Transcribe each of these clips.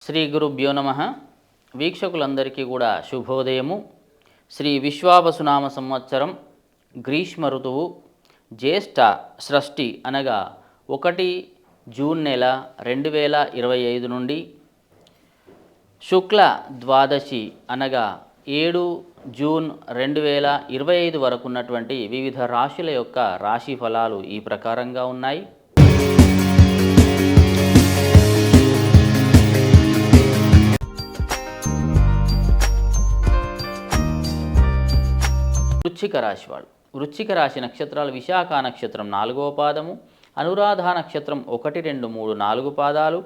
శ్రీ గురుభ్యో నమ. వీక్షకులందరికీ కూడా శుభోదయము. శ్రీ విశ్వావసునామ సంవత్సరం గ్రీష్మ ఋతువు జ్యేష్ఠ షష్ఠి అనగా 1 జూన్ నెల 2025 నుండి శుక్ల ద్వాదశి అనగా 7 జూన్ 2025 వరకు ఉన్నటువంటి వివిధ రాశుల యొక్క రాశి ఫలాలు ఈ ప్రకారంగా ఉన్నాయి. వృశ్చిక రాశి వాళ్ళు. వృశ్చిక రాశి నక్షత్రాలు విశాఖ నక్షత్రం 4వ పాదము, అనురాధ నక్షత్రం 1, 2, 3, 4 పాదాలు,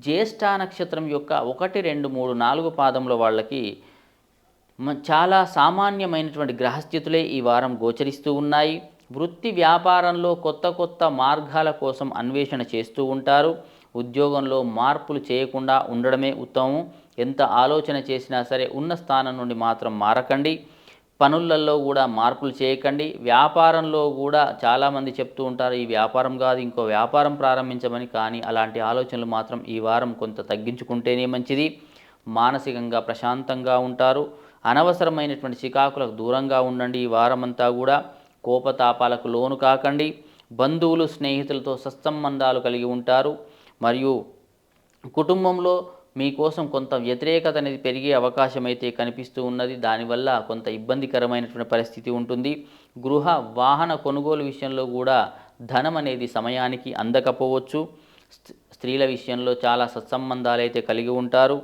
జ్యేష్ఠ నక్షత్రం యొక్క 1, 2, 3, 4 పాదంలో వాళ్ళకి చాలా సామాన్యమైనటువంటి గ్రహస్థితులే ఈ వారం గోచరిస్తూ ఉన్నాయి. వృత్తి వ్యాపారంలో కొత్త కొత్త మార్గాల కోసం అన్వేషణ చేస్తూ ఉంటారు. ఉద్యోగంలో మార్పులు చేయకుండా ఉండడమే ఉత్తమం. ఎంత ఆలోచన చేసినా సరే ఉన్న స్థానం నుండి మాత్రం మారకండి. పనులలో కూడా మార్పులు చేయకండి. వ్యాపారంలో కూడా చాలామంది చెప్తూ ఉంటారు, ఈ వ్యాపారం కాదు ఇంకో వ్యాపారం ప్రారంభించమని. కానీ అలాంటి ఆలోచనలు మాత్రం ఈ వారం కొంత తగ్గించుకుంటేనే మంచిది. మానసికంగా ప్రశాంతంగా ఉంటారు. అనవసరమైనటువంటి చికాకులకు దూరంగా ఉండండి. ఈ వారమంతా కూడా కోపతాపాలకు లోను కాకండి. బంధువులు స్నేహితులతో సత్సంబంధాలు కలిగి ఉంటారు. మరియు కుటుంబంలో మీకోసం కొంత వ్యతిరేకత అనేది పెరిగే అవకాశం అయితే కనిపిస్తూ ఉన్నది. దానివల్ల కొంత ఇబ్బందికరమైనటువంటి పరిస్థితి ఉంటుంది. గృహ వాహన కొనుగోలు విషయంలో కూడా ధనం అనేది సమయానికి అందకపోవచ్చు. స్త్రీల విషయంలో చాలా సత్సంబంధాలు అయితే కలిగి ఉంటారు.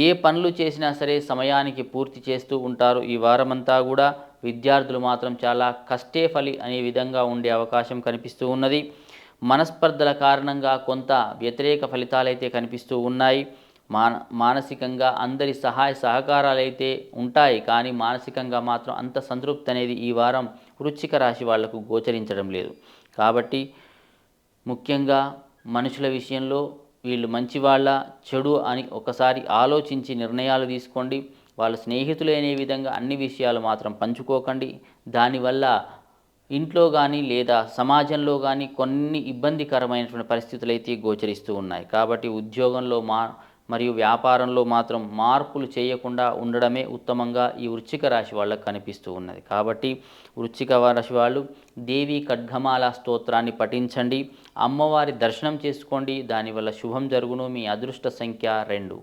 ఏ పనులు చేసినా సరే సమయానికి పూర్తి చేస్తూ ఉంటారు. ఈ వారమంతా కూడా విద్యార్థులు మాత్రం చాలా కష్టే ఫలి అనే విధంగా ఉండే అవకాశం కనిపిస్తూ ఉన్నది. మనస్పర్ధల కారణంగా కొంత వ్యతిరేక ఫలితాలైతే కనిపిస్తూ ఉన్నాయి. మానసికంగా అందరి సహాయ సహకారాలు అయితే ఉంటాయి. కానీ మానసికంగా మాత్రం అంత సంతృప్తి అనేది ఈ వారం వృశ్చిక రాశి వాళ్లకు గోచరించడం లేదు. కాబట్టి ముఖ్యంగా మనుషుల విషయంలో వీళ్ళు మంచివాళ్ళ చెడు అని ఒకసారి ఆలోచించి నిర్ణయాలు తీసుకోండి. వాళ్ళ స్నేహితులు అనే విధంగా అన్ని విషయాలు మాత్రం పంచుకోకండి. దానివల్ల ఇంట్లో కానీ లేదా సమాజంలో కానీ కొన్ని ఇబ్బందికరమైనటువంటి పరిస్థితులు అయితే గోచరిస్తూ ఉన్నాయి. కాబట్టి ఉద్యోగంలో మరియు వ్యాపారంలో మాత్రం మార్పులు చేయకుండా ఉండడమే ఉత్తమంగా ఈ వృశ్చిక రాశి వాళ్ళకు కనిపిస్తూ ఉన్నది. కాబట్టి వృశ్చిక రాశి వాళ్ళు దేవి ఖడ్గమాల స్తోత్రాన్ని పఠించండి. అమ్మవారి దర్శనం చేసుకోండి. దానివల్ల శుభం జరుగును. మీ అదృష్ట సంఖ్య 2.